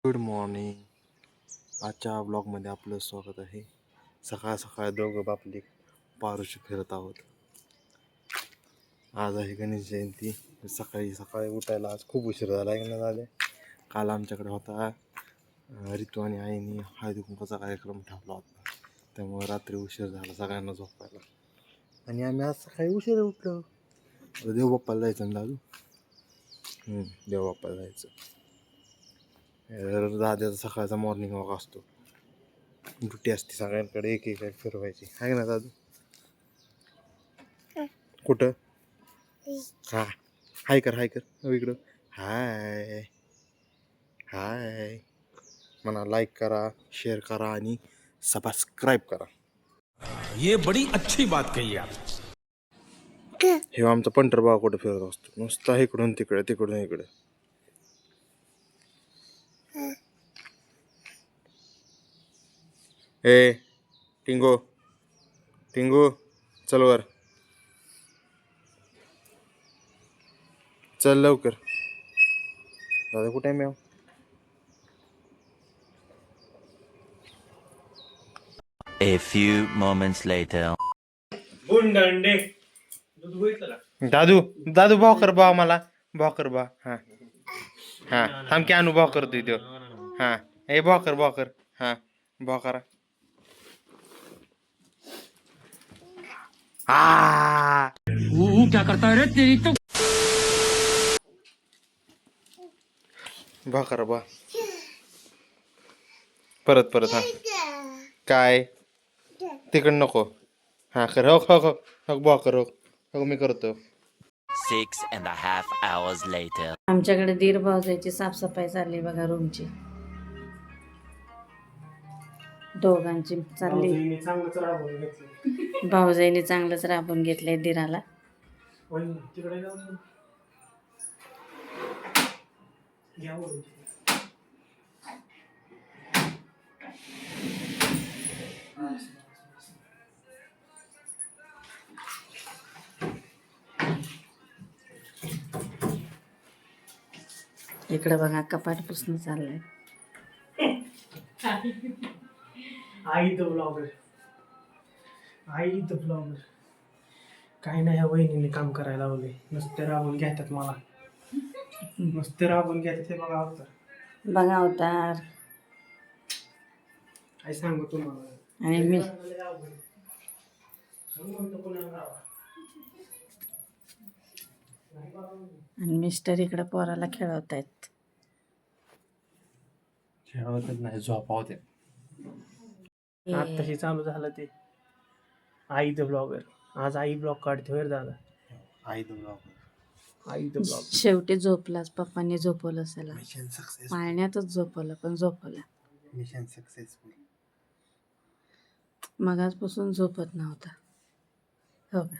Good morning. आजच्या ब्लॉगमध्ये आपलं स्वागत आहे. सकाळ सकाळ दोघं बापली पारुशी फिरत आहोत. आज आहे गणेश जयंती. सकाळी सकाळी उठायला आज खूप उशीर झाला आहे ना झाले. काल आमच्याकडे होता ऋतू आणि आईने हळदी कुंकूचा कार्यक्रम ठेवला होता, त्यामुळे रात्री उशीर झाला सगळ्यांना झोपायला. आणि आम्ही आज सकाळी उशीर उठलो. देवबाप्पाला जायचं ना दादू. देवबाप्पाला जायचं. दाद्याचा सकाळचा मॉर्निंग वॉक असतो. ड्युटी असते सगळ्यांकडे एक एक फिरवायची आहे ना दादू. कुठं हा हाय कर इकडं हाय हाय म्हणा. लाईक करा, शेअर करा आणि सबस्क्राईब करा. ये बड़ी अच्छी बात कही आप. हे आमचा पंढरबाव कुठे फिरत असतो नुसता इकडून तिकडे तिकडून इकडे. ए टिंगो टिंगू चल वर चल लवकर. दादा कुठे आहे? A few moments later. दादू दादू भाकर बा मला भाकर बा. हा हा थांब की आणू भाकर तू तो. हा हे भाकर हा भाकर. क्या करता है रे तेरी तो. भाकर बा परत हा काय तिकड नको. हा कर हो हो हो भाकर हो मी करतो. 6.5 hours later. आमच्याकडे दीर भाऊजाईची साफसफाई चालली बघा रूमची. दोघांची चालली. भाऊजाईने चांगलंच राबून घेतलंय दिराला. इकडे बघा कपाट पुसणं चाललंय. आई द ब्लॉगर काही नाही. ह्या वहिनीने काम करायला लावले. नुसते राबून घेतात मला. नुसते राबून घेतात. हे बघा अवतार बघा अवतार. काय सांगू तुम्हाला. आणि मिस्टर इकडे पोराला खेळवतायत. नाही झोपावते. आत्ताशी चालू झालं ते आई द ब्लॉगर. आज आई ब्लॉग काढते वर दादा. आई द ब्लॉगर शेवटी झोपलाच. पप्पांनी झोपवलं असेल. Mission success. पाळण्यातच झोपवलं पण झोपवलं. Mission successful. मगाचपासून झोपत नव्हता. हो का.